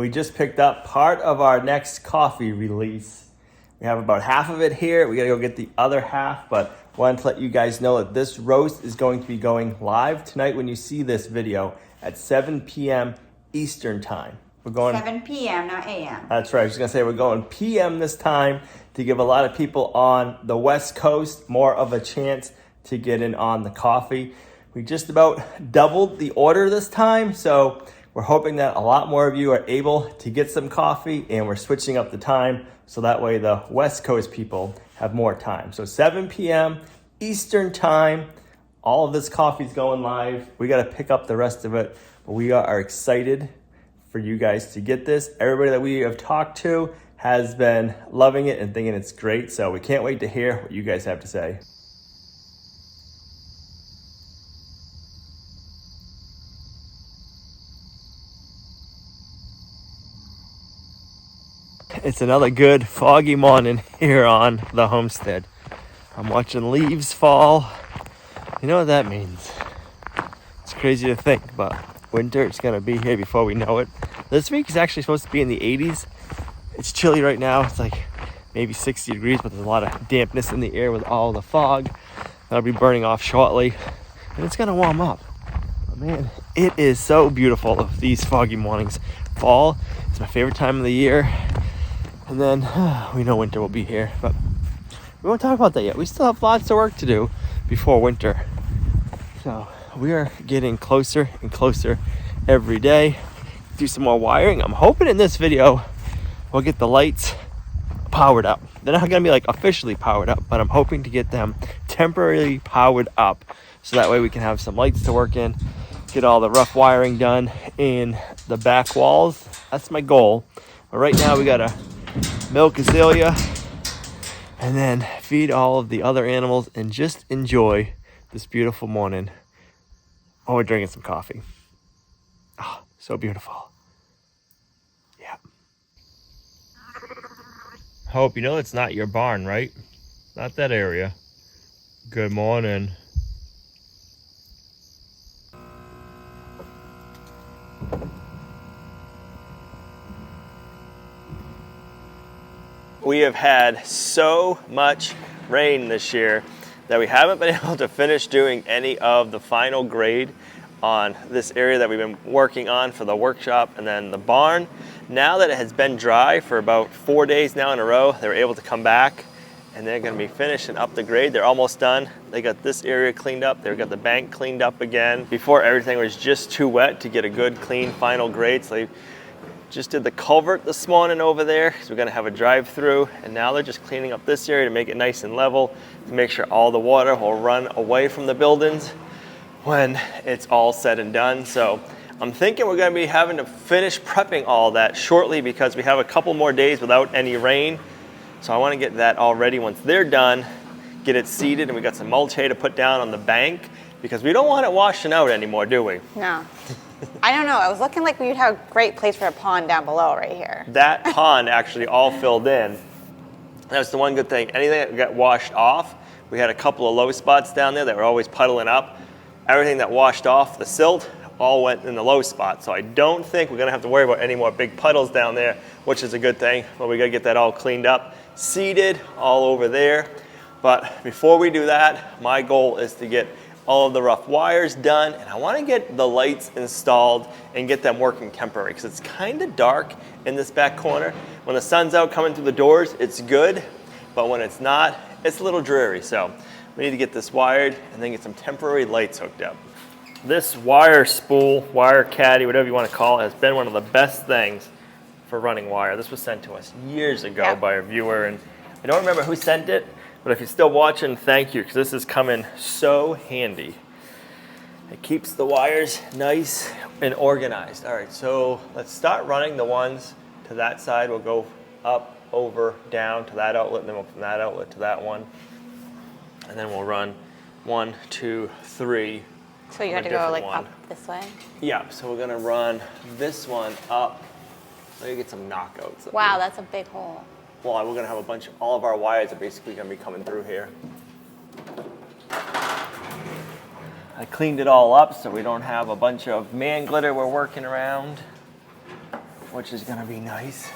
we just picked up part of our next coffee release. We have about half of it here. We gotta go get the other half, but wanted to let you guys know that this roast is going to be going live tonight when you see this video at 7 p.m. Eastern time. We're going 7 p.m., not a.m. That's right. I was gonna say we're going p.m. this time to give a lot of people on the West Coast more of a chance to get in on the coffee. We just about doubled the order this time, so we're hoping that a lot more of you are able to get some coffee, and we're switching up the time so that way the West Coast people have more time. So 7 p.m. Eastern time, all of this coffee's going live. We got to pick up the rest of it, but we are excited for you guys to get this. Everybody that we have talked to has been loving it and thinking it's great, so we can't wait to hear what you guys have to say. It's another good foggy morning here on the homestead. I'm watching leaves fall. You know what that means? It's crazy to think, but winter is gonna be here before we know it. This week is actually supposed to be in the 80s. It's chilly right now. It's like maybe 60 degrees, but there's a lot of dampness in the air with all the fog. That'll be burning off shortly, and it's gonna warm up. But man, it is so beautiful these foggy mornings. Fall is my favorite time of the year. And then we know winter will be here, but we won't talk about that yet. We still have lots of work to do before winter. So we are getting closer and closer every day. Do some more wiring. I'm hoping in this video we'll get the lights powered up. They're not gonna be like officially powered up, but I'm hoping to get them temporarily powered up so that way we can have some lights to work in, get all the rough wiring done in the back walls. That's my goal. But right now we gotta milk Azalea and then feed all of the other animals and just enjoy this beautiful morning. Oh, we're drinking some coffee. Oh, so beautiful. Yeah. Hope you know it's not your barn, right? Not that area. Good morning. We have had so much rain this year that we haven't been able to finish doing any of the final grade on this area that we've been working on for the workshop and then the barn. Now that it has been dry for about 4 days now in a row, they were able to come back and they're going to be finishing up the grade. They're almost done. They got this area cleaned up. They've got the bank cleaned up again. Before, everything was just too wet to get a good, clean final grade. So they just did the culvert this morning over there, so we're gonna have a drive-through, and now they're just cleaning up this area to make it nice and level, to make sure all the water will run away from the buildings when it's all said and done. So I'm thinking we're gonna be having to finish prepping all that shortly because we have a couple more days without any rain. So I wanna get that all ready once they're done, get it seeded, and we got some mulch hay to put down on the bank because we don't want it washing out anymore, do we? No. I don't know. I was looking like we'd have a great place for a pond down below right here. That pond actually all filled in. That's the one good thing. Anything that got washed off, we had a couple of low spots down there that were always puddling up. Everything that washed off the silt all went in the low spot. So I don't think we're gonna have to worry about any more big puddles down there, which is a good thing. But we gotta get that all cleaned up, seeded all over there. But before we do that, my goal is to get all of the rough wires done, and I want to get the lights installed and get them working temporary because it's kind of dark in this back corner. When the sun's out coming through the doors, it's good, but when it's not, it's a little dreary. So we need to get this wired and then get some temporary lights hooked up. This wire spool, wire caddy, whatever you want to call it, has been one of the best things for running wire. This was sent to us years ago by a viewer, and I don't remember who sent it, but if you're still watching, thank you, because this is coming so handy. It keeps the wires nice and organized. All right, so let's start running the ones to that side. We'll go up, over, down to that outlet, and then we'll from that outlet to that one. And then we'll run 1, 2, 3. So you have to go like up this way? Yeah, so we're gonna run this one up. Let me get some knockouts. Wow, that's a big hole. Well, we're going to have a bunch of, all of our wires are basically going to be coming through here. I cleaned it all up so we don't have a bunch of man glitter we're working around. which is gonna be nice.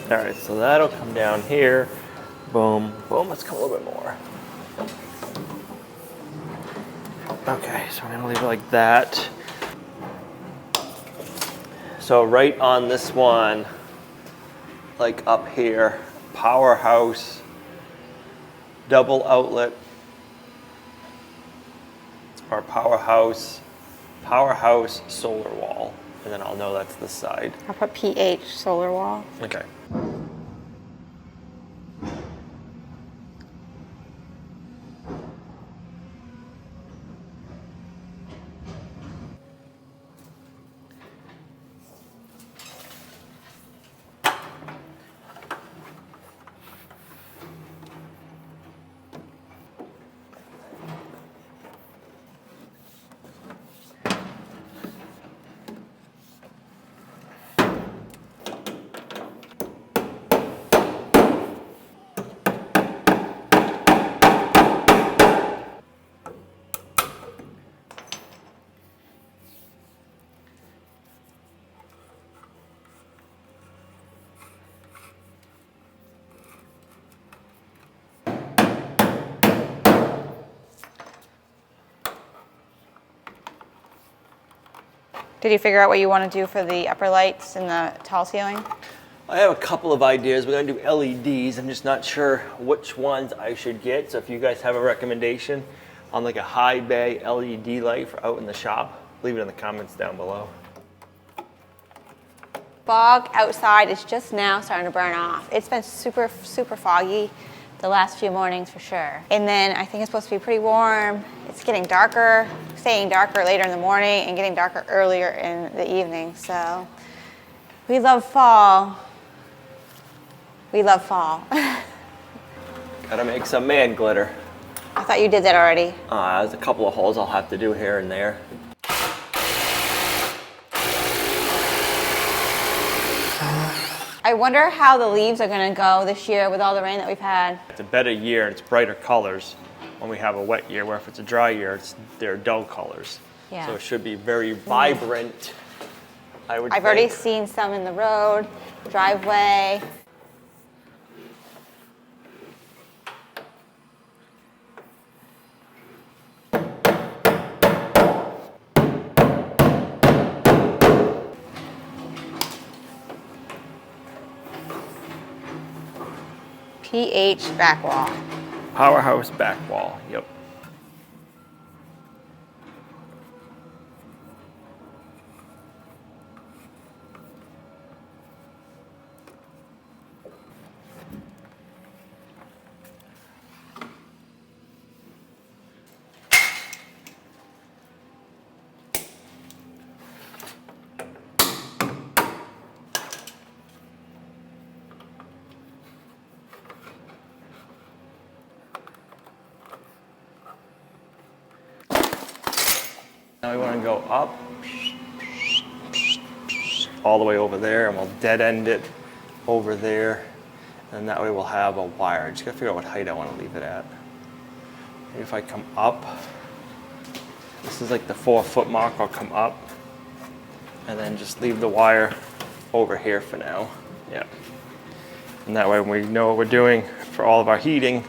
All right, so that'll come down here. Boom, boom, let's come a little bit more. Okay, so we're gonna leave it like that. So right on this one, like up here, powerhouse, double outlet, or powerhouse solar wall. And then I'll know that's this side. I'll put PH solar wall. Okay. Did you figure out what you want to do for the upper lights and the tall ceiling? I have a couple of ideas. We're gonna do LEDs. I'm just not sure which ones I should get. So if you guys have a recommendation on like a high bay LED light for out in the shop, leave it in the comments down below. Fog outside is just now starting to burn off. It's been super, super foggy the last few mornings for sure. And then I think it's supposed to be pretty warm. It's getting darker, staying darker later in the morning and getting darker earlier in the evening. So we love fall. We love fall. Gotta make some man glitter. I thought you did that already. There's a couple of holes I'll have to do here and there. I wonder how the leaves are gonna go this year with all the rain that we've had. It's a better year, it's brighter colors when we have a wet year, where if it's a dry year, they're dull colors. Yeah. So it should be very vibrant, I would I've think. already seen some in the road, driveway. PH back wall. Powerhouse back wall, yep. Now we want to go up all the way over there, and we'll dead end it over there, and that way we'll have a wire. Just gotta figure out what height I want to leave it at. Maybe if I come up, this is like the 4-foot mark, I'll come up and then just leave the wire over here for now. Yeah. And that way when we know what we're doing for all of our heating,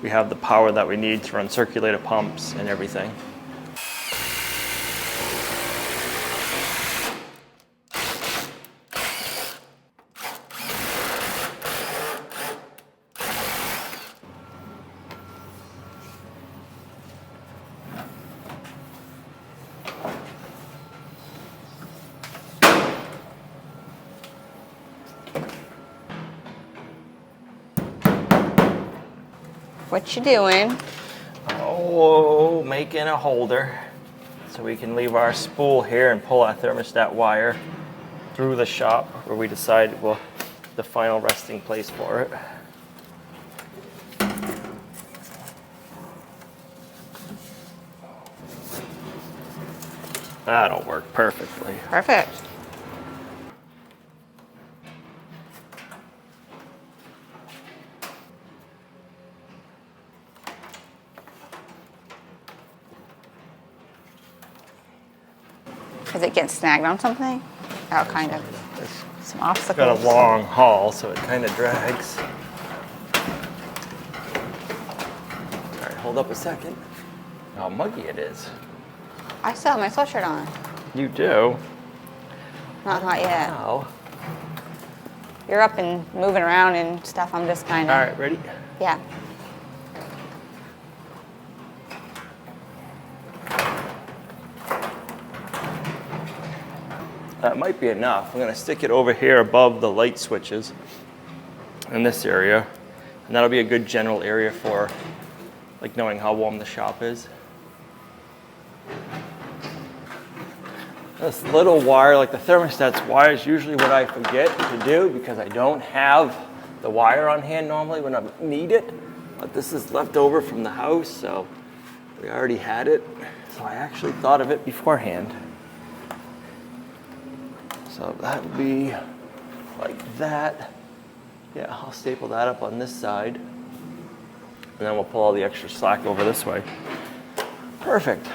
we have the power that we need to run circulator pumps and everything. What you doing? Oh, making a holder so we can leave our spool here and pull our thermostat wire through the shop where we decide the final resting place for it. That'll work perfectly. Perfect. Is it getting snagged on something? Oh, kind of. It's Some obstacles. got a long haul, so it kind of drags. All right, hold up a second. How muggy it is. I still have my sweatshirt on. You do? Not hot yet. Wow. You're up and moving around and stuff. I'm just kind of. All right, ready? Yeah. That might be enough. I'm gonna stick it over here above the light switches in this area. And that'll be a good general area for like knowing how warm the shop is. This little wire, like the thermostat's wire, is usually what I forget to do because I don't have the wire on hand normally when I need it. But this is left over from the house, so we already had it. So I actually thought of it beforehand. So that would be like that. Yeah, I'll staple that up on this side. And then we'll pull all the extra slack over this way. Perfect.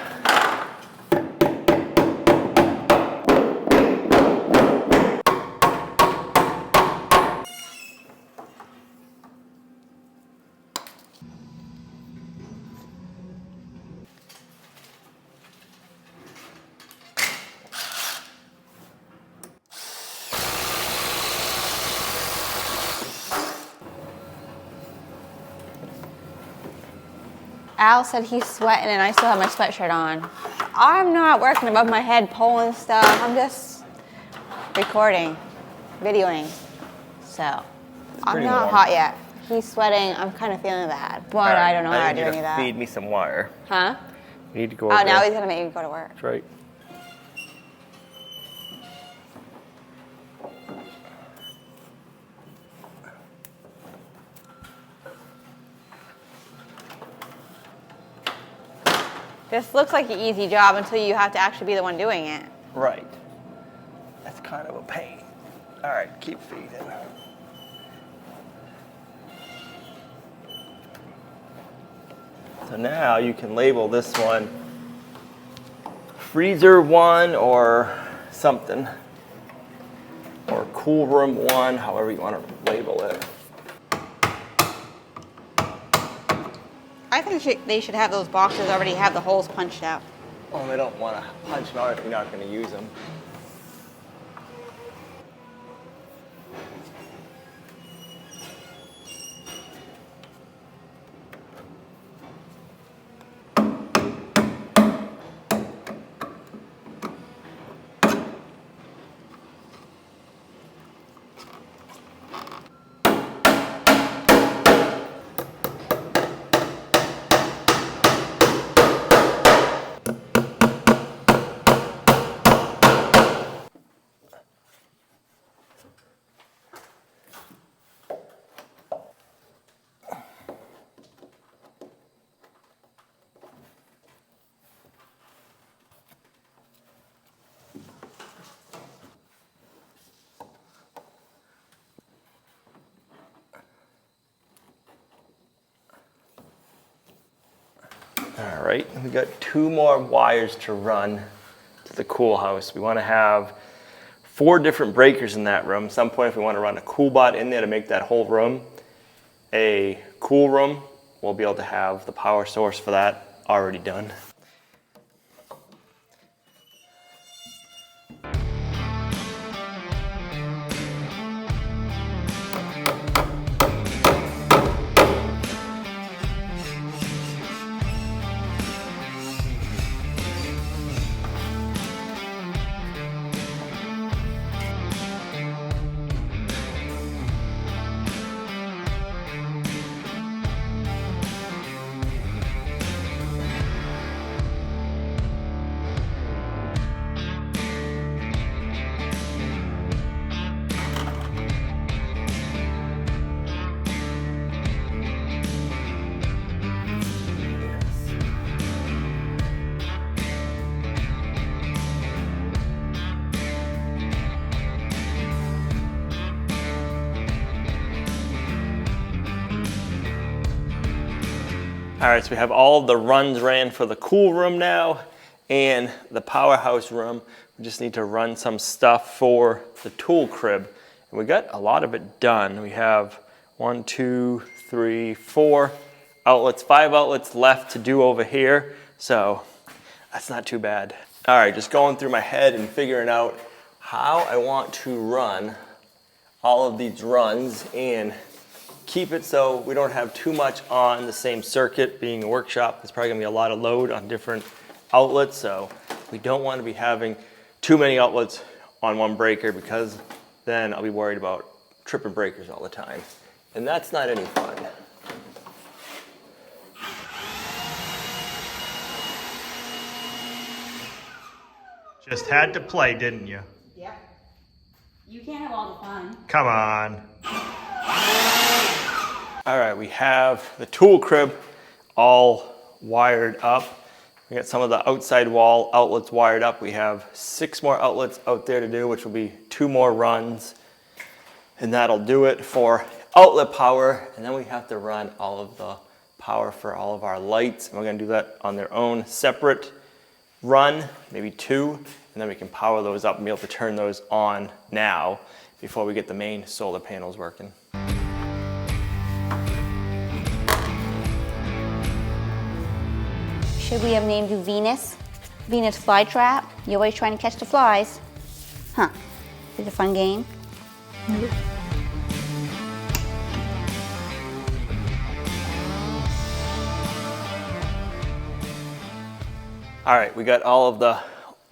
Al said he's sweating and I still have my sweatshirt on. I'm not working above my head pulling stuff. I'm just recording, videoing. So I'm not warm. hot yet. He's sweating. I'm kind of feeling bad, but Right. I don't know how to do need any of that. Feed me some wire. Huh? You need to go Oh, over now there. he's gonna make me go to work. That's right. This looks like an easy job until you have to actually be the one doing it. Right. That's kind of a pain. All right, keep feeding. So now you can label this one freezer 1 or something, or cool room 1, however you want to label it. I think they should have those boxes already have the holes punched out. Oh, they don't want to punch them out if you're not going to use them. All right, we got 2 more wires to run to the cool house. We want to have 4 different breakers in that room. At some point, if we want to run a cool bot in there to make that whole room a cool room, we'll be able to have the power source for that already done. All right, so we have all the runs ran for the cool room now, and the powerhouse room. We just need to run some stuff for the tool crib. And we got a lot of it done. We have 1, 2, 3, 4 outlets, 5 outlets left to do over here. So that's not too bad. All right, just going through my head and figuring out how I want to run all of these runs and keep it so we don't have too much on the same circuit. Being a workshop, there's probably gonna be a lot of load on different outlets, so we don't want to be having too many outlets on one breaker, because then I'll be worried about tripping breakers all the time, and that's not any fun. Just had to play, didn't you? Yep. You can't have all the fun. Come on. All right, we have the tool crib all wired up. We got some of the outside wall outlets wired up. We have 6 more outlets out there to do, which will be 2 more runs. And that'll do it for outlet power. And then we have to run all of the power for all of our lights. And we're gonna do that on their own separate run, maybe 2. And then we can power those up and be able to turn those on now before we get the main solar panels working. Should we have named you Venus? Venus flytrap? You're always trying to catch the flies. Huh. It's a fun game. All right, we got all of the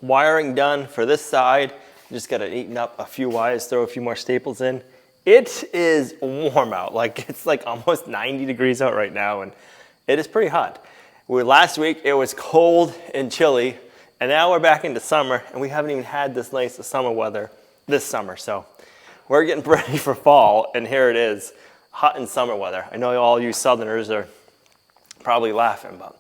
wiring done for this side. Just got to neaten up a few wires, throw a few more staples in. It is warm out. Like, it's like almost 90 degrees out right now, and it is pretty hot. Last week it was cold and chilly, and now we're back into summer, and we haven't even had this nice summer weather this summer. So we're getting ready for fall, and here it is, hot and summer weather. I know all you Southerners are probably laughing, but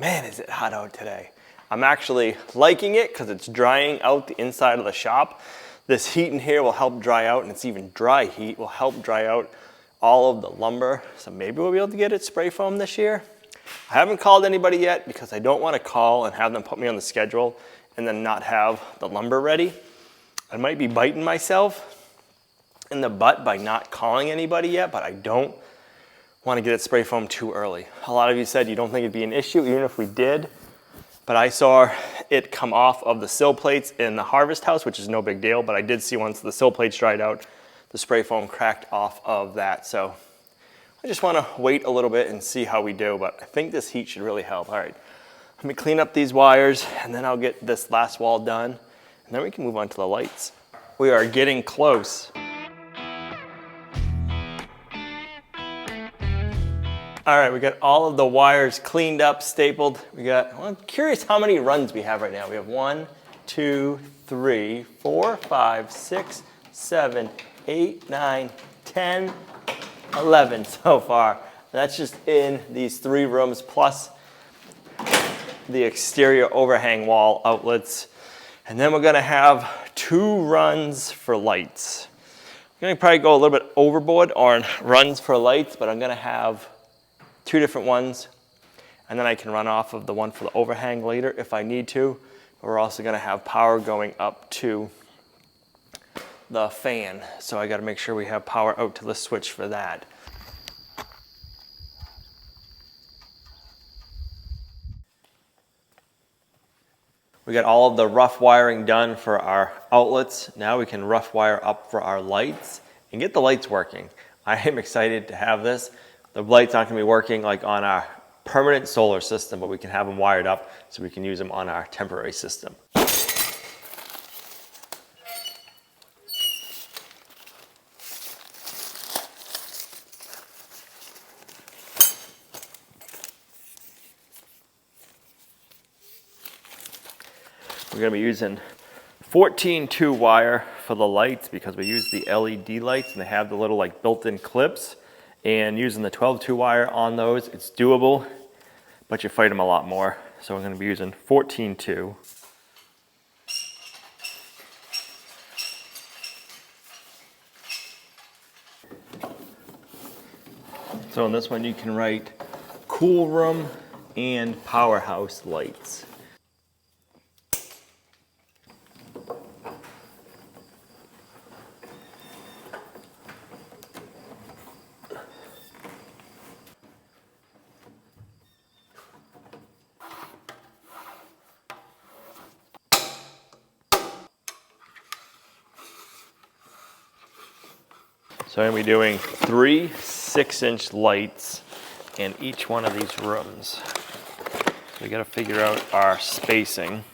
man, is it hot out today. I'm actually liking it because it's drying out the inside of the shop. This heat in here will help dry out, and it's even dry heat will help dry out all of the lumber. So maybe we'll be able to get it spray foam this year. I haven't called anybody yet because I don't want to call and have them put me on the schedule and then not have the lumber ready. I might be biting myself in the butt by not calling anybody yet, but I don't want to get it spray foam too early. A lot of you said you don't think it'd be an issue even if we did, but I saw it come off of the sill plates in the harvest house, which is no big deal, but I did see once the sill plates dried out, the spray foam cracked off of that. So I just want to wait a little bit and see how we do, but I think this heat should really help. All right, let me clean up these wires, and then I'll get this last wall done, and then we can move on to the lights. We are getting close. All right, we got all of the wires cleaned up, stapled. Well, I'm curious how many runs we have right now. We have 1, 2, 3, 4, 5, 6, 7, 8, 9, 10, 11 so far. That's just in these 3 rooms plus the exterior overhang wall outlets. And then we're gonna have 2 runs for lights. I'm gonna probably go a little bit overboard on runs for lights, but I'm gonna have 2 different ones. And then I can run off of the one for the overhang later if I need to. But we're also gonna have power going up to the fan. So I gotta make sure we have power out to the switch for that. We got all of the rough wiring done for our outlets. Now we can rough wire up for our lights and get the lights working. I am excited to have this. The lights aren't gonna be working like on our permanent solar system, but we can have them wired up so we can use them on our temporary system. We're gonna be using 14-2 wire for the lights because we use the LED lights and they have the little like built-in clips. And using the 12-2 wire on those, it's doable, but you fight them a lot more. So we're gonna be using 14-2. So on this one you can write cool room and powerhouse lights. So I'm gonna be doing 3 6-inch lights in each one of these rooms. So we gotta figure out our spacing.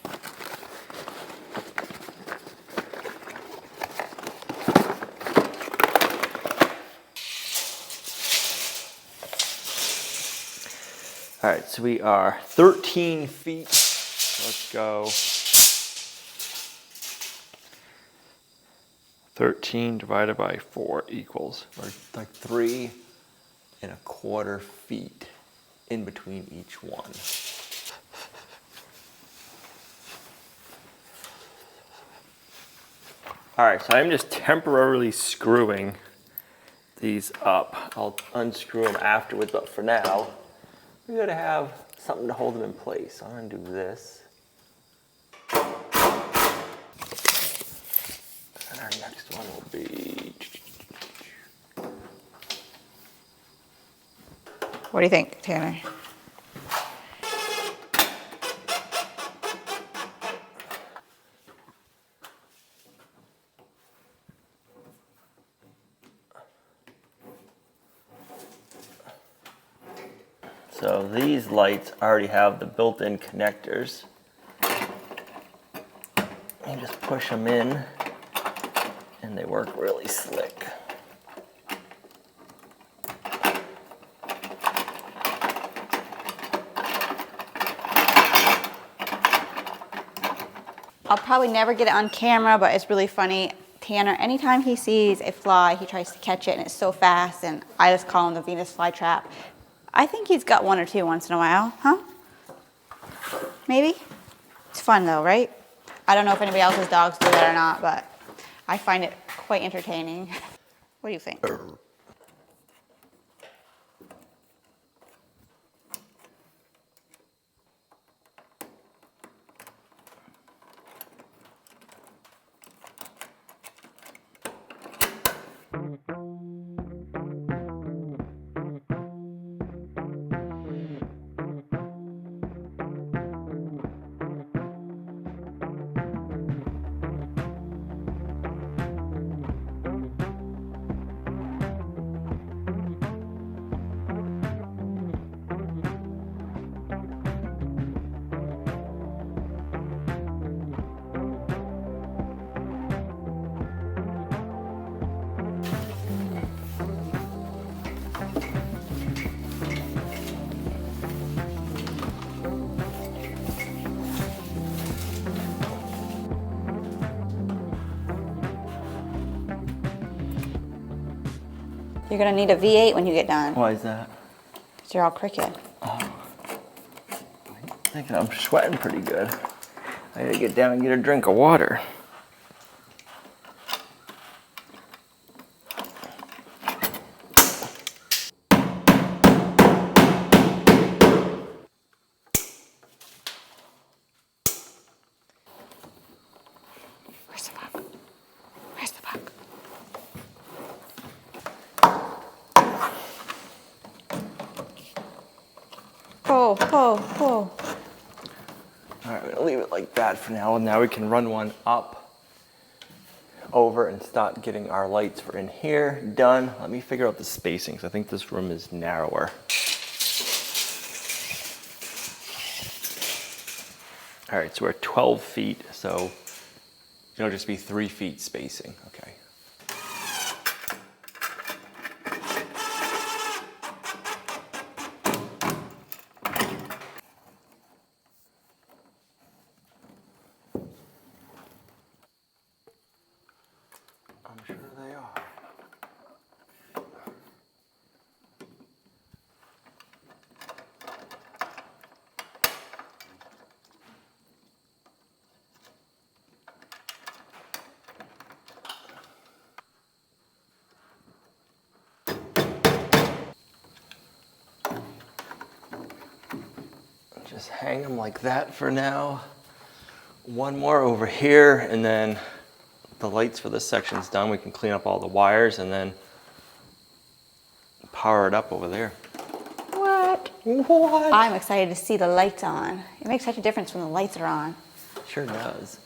All right, so we are 13 feet. Let's go. 13 divided by 4 equals, or like 3¼ feet in between each one. All right, so I'm just temporarily screwing these up. I'll unscrew them afterwards, but for now, we gotta have something to hold them in place. So I'm gonna do this. And our next one will be... What do you think, Tanner? So these lights already have the built-in connectors. You just push them in and they work really slick. I'll probably never get it on camera, but it's really funny. Tanner, anytime he sees a fly, he tries to catch it, and it's so fast, and I just call him the Venus flytrap. I think he's got 1 or 2 once in a while, huh? Maybe? It's fun though, right? I don't know if anybody else's dogs do that or not, but I find it quite entertaining. What do you think? You're gonna need a V8 when you get done. Why is that? Because you're all crooked. I'm thinking I'm sweating pretty good. I gotta get down and get a drink of water. Where's the buck? Where's the buck? Oh, oh, oh. All right, I'm gonna leave it like that for now. And now we can run one up, over, and start getting our lights for in here done. Let me figure out the spacings. I think this room is narrower. All right, so we're 12 feet, so it'll just be 3 feet spacing, okay. I'm sure they are. Just hang them like that for now. One more over here, and then the lights for this section's done. We can clean up all the wires and then power it up over there. What? What? I'm excited to see the lights on. It makes such a difference when the lights are on. Sure does.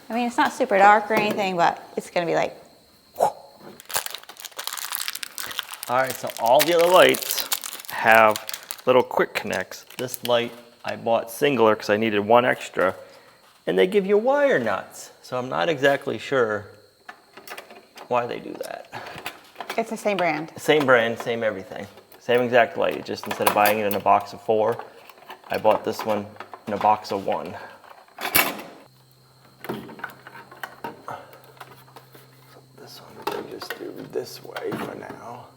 I mean, it's not super dark or anything, but it's gonna be like, All right, so all the other lights have little quick connects. This light I bought singular because I needed one extra, and they give you wire nuts. So I'm not exactly sure why they do that. It's the same brand. Same brand, same everything. Same exact light, just instead of buying it in a box of 4, I bought this one in a box of 1. So this one we can just do this way for now.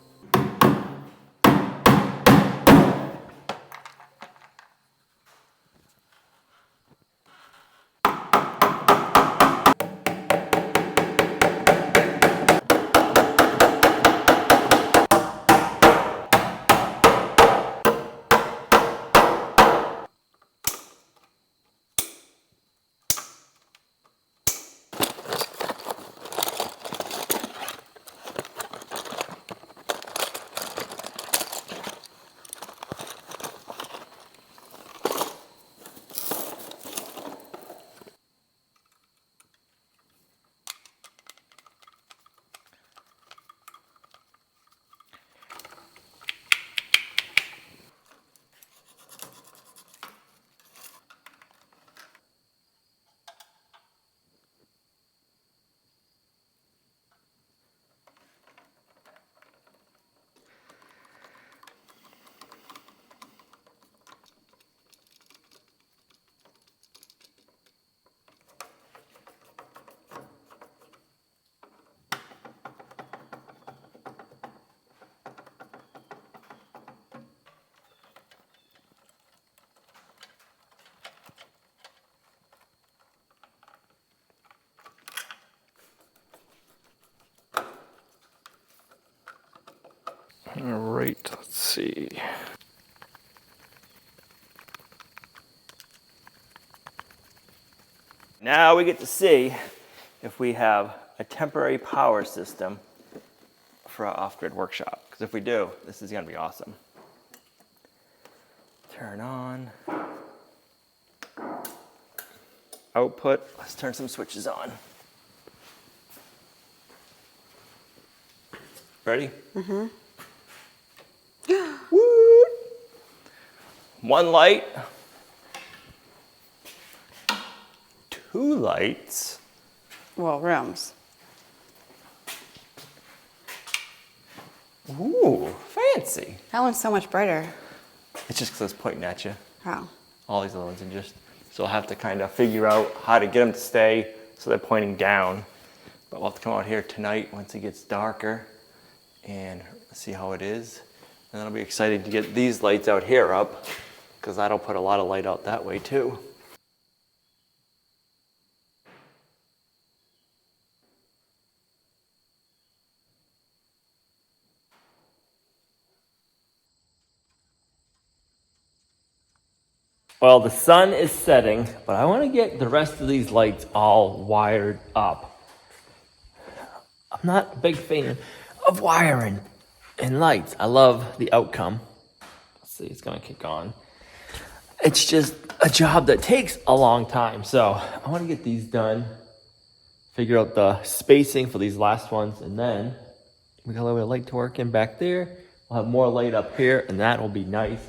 All right, let's see. Now we get to see if we have a temporary power system for our off-grid workshop. Because if we do, this is gonna be awesome. Turn on. Output, let's turn some switches on. Ready? Mm-hmm. Woo! One light. 2 lights. Well, rooms. Ooh, fancy. That one's so much brighter. It's just because I was pointing at you. Oh. All these other ones are just, so I'll have to kind of figure out how to get them to stay so they're pointing down. But we'll have to come out here tonight once it gets darker and see how it is. And that'll be exciting to get these lights out here up because that'll put a lot of light out that way too. Well, the sun is setting, but I want to get the rest of these lights all wired up. I'm not a big fan of wiring and lights. I love the outcome. Let's see, it's gonna kick on. It's just a job that takes a long time. So I want to get these done, figure out the spacing for these last ones, and then we got a little bit of light to work in back there. We'll have more light up here, and that will be nice.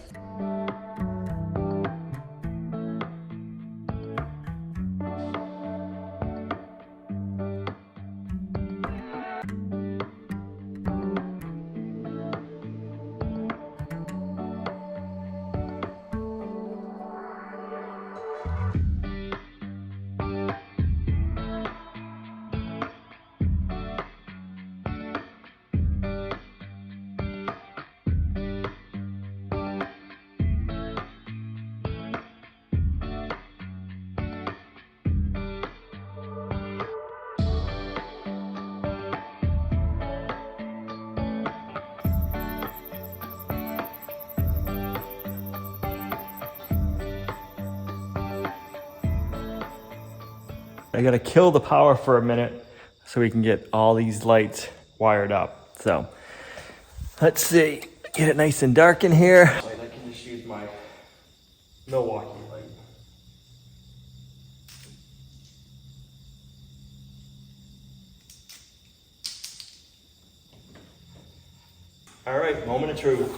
I gotta kill the power for a minute so we can get all these lights wired up. So let's see, get it nice and dark in here. I can just use my Milwaukee light. All right, moment of truth.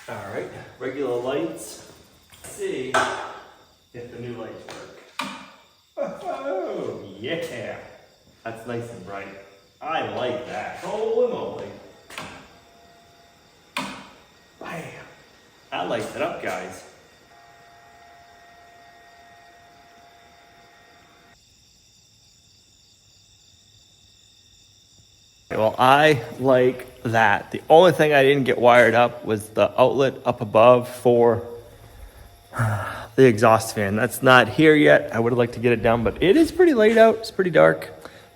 All right, regular lights. Let's see if the new lights work. Oh, yeah. That's nice and bright. I like that. Holy moly. Bam. That lights it up, guys. Well, I like that. The only thing I didn't get wired up was the outlet up above for the exhaust fan. That's not here yet. I would have liked to get it down, but it is pretty late out. It's pretty dark.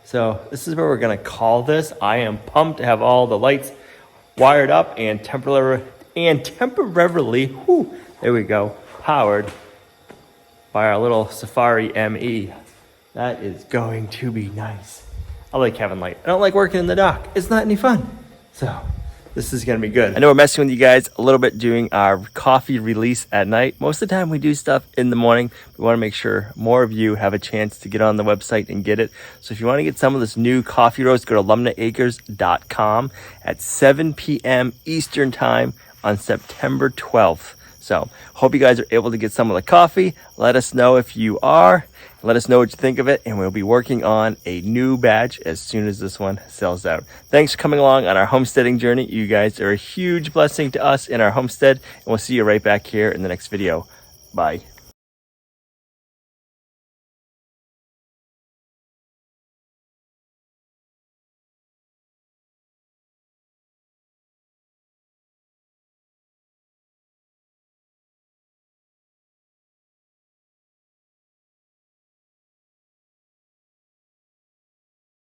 So this is where we're gonna call this. I am pumped to have all the lights wired up and temporarily, whew, there we go, powered by our little Safari ME. That is going to be nice. I like having light. I don't like working in the dark. It's not any fun. So this is gonna be good. I know we're messing with you guys a little bit doing our coffee release at night. Most of the time we do stuff in the morning. We wanna make sure more of you have a chance to get on the website and get it. So if you wanna get some of this new coffee roast, go to lumnahacres.com at 7 p.m. Eastern time on September 12th. So hope you guys are able to get some of the coffee. Let us know if you are. Let us know what you think of it, and we'll be working on a new batch as soon as this one sells out. Thanks for coming along on our homesteading journey. You guys are a huge blessing to us in our homestead, and we'll see you right back here in the next video. Bye.